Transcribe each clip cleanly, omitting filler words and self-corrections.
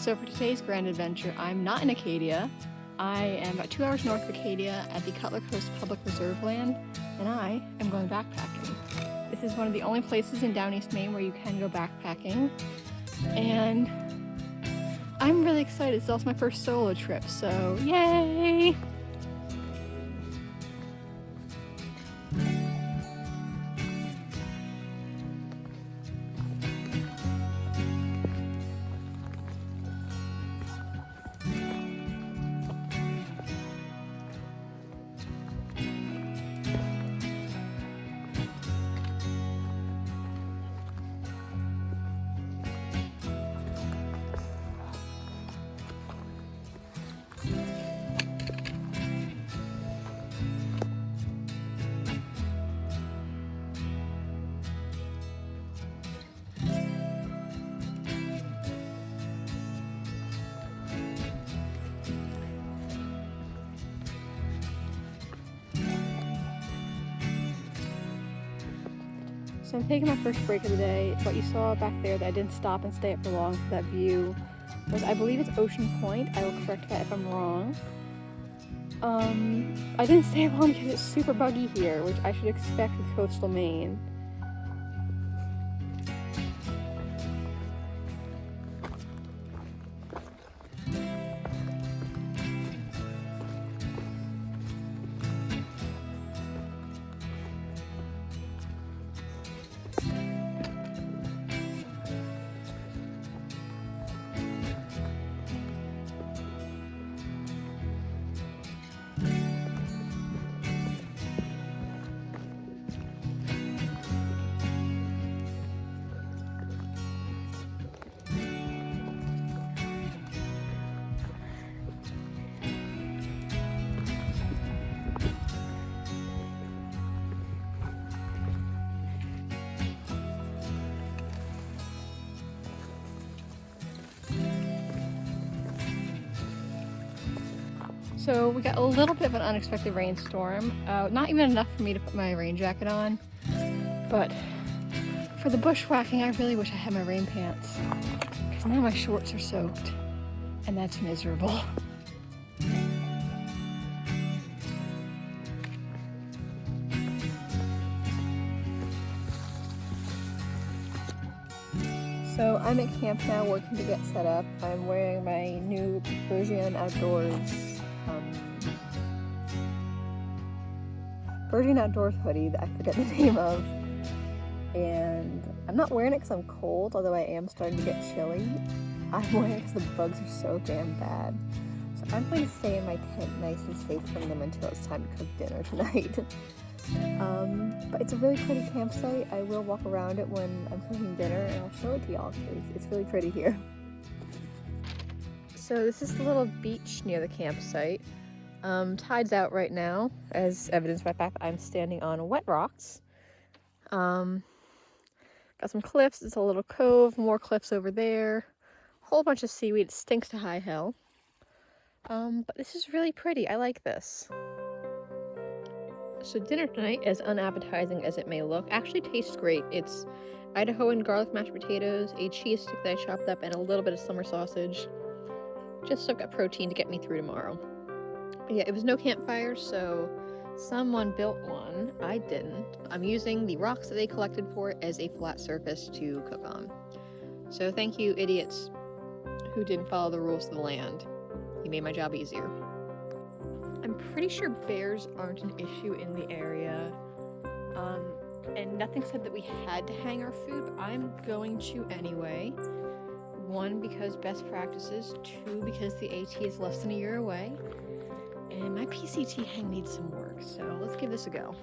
So for today's grand adventure, I'm not in Acadia. I am about 2 hours north of Acadia at the Cutler Coast Public Reserve Land, and I am going backpacking. This is one of the only places in down East Maine where you can go backpacking, and I'm really excited. It's also my first solo trip, so yay! So I'm taking my first break of the day. What you saw back there that I didn't stop and stay up for long for that view was, I believe it's Ocean Point. I will correct that if I'm wrong. I didn't stay long because it's super buggy here, which I should expect with coastal Maine. So we got a little bit of an unexpected rainstorm, not even enough for me to put my rain jacket on, but for the bushwhacking I really wish I had my rain pants, because now my shorts are soaked, and that's miserable. So I'm at camp now working to get set up. I'm wearing my new Virgin Outdoors hoodie that I forget the name of, and I'm not wearing it because I'm cold, although I am starting to get chilly. I'm wearing it because the bugs are so damn bad. So I'm going to stay in my tent nice and safe from them until it's time to cook dinner tonight. But it's a really pretty campsite. I will walk around it when I'm cooking dinner and I'll show it to y'all because it's really pretty here. So this is the little beach near the campsite. Tide's out right now, as evidenced by the fact that I'm standing on wet rocks. Got some cliffs. It's a little cove, more cliffs over there. Whole bunch of seaweed. It stinks to high hell. But this is really pretty. I like this. So dinner tonight, as unappetizing as it may look, actually tastes great. It's Idahoan garlic mashed potatoes, a cheese stick that I chopped up, and a little bit of summer sausage. Just so I've got protein to get me through tomorrow. Yeah, it was no campfire, so someone built one. I didn't. I'm using the rocks that they collected for it as a flat surface to cook on. So thank you, idiots who didn't follow the rules of the land. You made my job easier. I'm pretty sure bears aren't an issue in the area. And nothing said that we had to hang our food, but I'm going to anyway. 1, because best practices. 2, because the AT is less than a year away. And my PCT hang needs some work, so let's give this a go.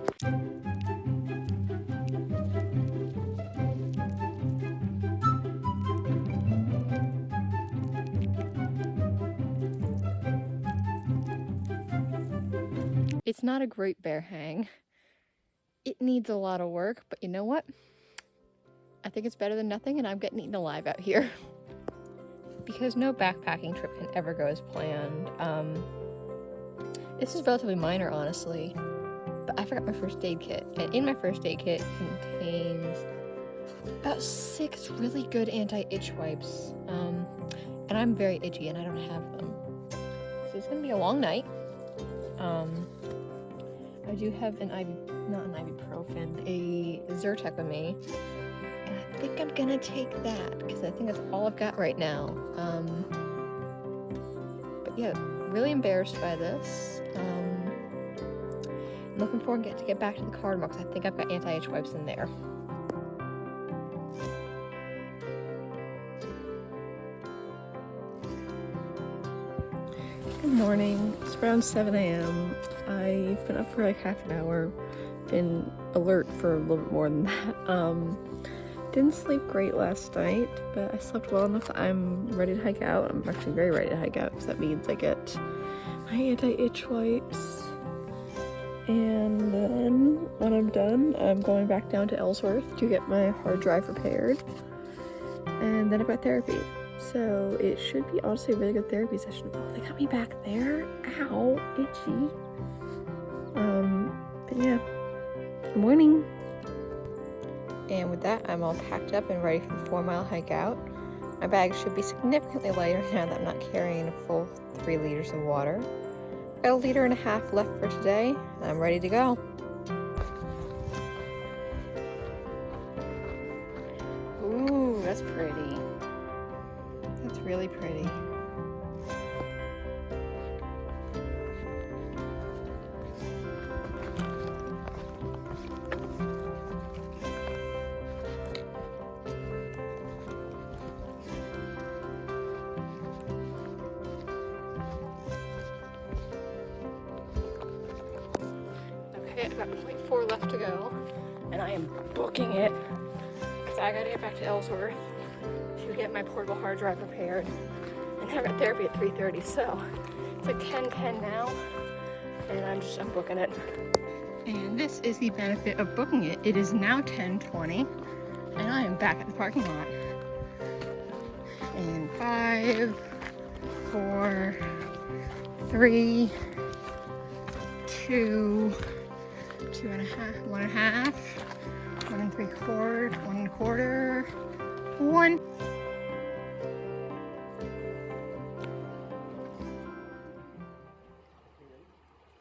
It's not a great bear hang. It needs a lot of work, but you know what? I think it's better than nothing, and I'm getting eaten alive out here. Because no backpacking trip can ever go as planned. This is relatively minor, honestly, but I forgot my first aid kit, and in my first aid kit contains about 6 really good anti-itch wipes, and and I'm very itchy and I don't have them. So it's gonna be a long night. I do have not an ibuprofen, a Zyrtec with me. And I think I'm gonna take that because I think that's all I've got right now. But yeah, really embarrassed by this. I'm looking forward to get back to the car tomorrow because I think I've got anti-itch wipes in there. Good morning. It's around 7 a.m. I've been up for like half an hour, been alert for a little bit more than that. Didn't sleep great last night, but I slept well enough that I'm ready to hike out. I'm actually very ready to hike out because that means I get my anti-itch wipes. And then when I'm done, I'm going back down to Ellsworth to get my hard drive repaired. And then I've got therapy. So it should be honestly a really good therapy session. Oh, they got me back there. Ow, itchy. But yeah, good morning. And with that, I'm all packed up and ready for the 4-mile hike out. My bag should be significantly lighter now that I'm not carrying a full 3 liters of water. Got a 1.5 liters left for today, and I'm ready to go. Ooh, that's pretty. That's really pretty. Okay, I've got 0.4 left to go, and I am booking it because I gotta get back to Ellsworth to get my portable hard drive repaired, and then I've got therapy at 3:30, so it's like 10:10 now, and I'm booking it. And this is the benefit of booking it. It is now 10:20, and I am back at the parking lot. In 5, 4, 3, 2, 2.5, 1.5, 1 3/4, 1 1/4, 1.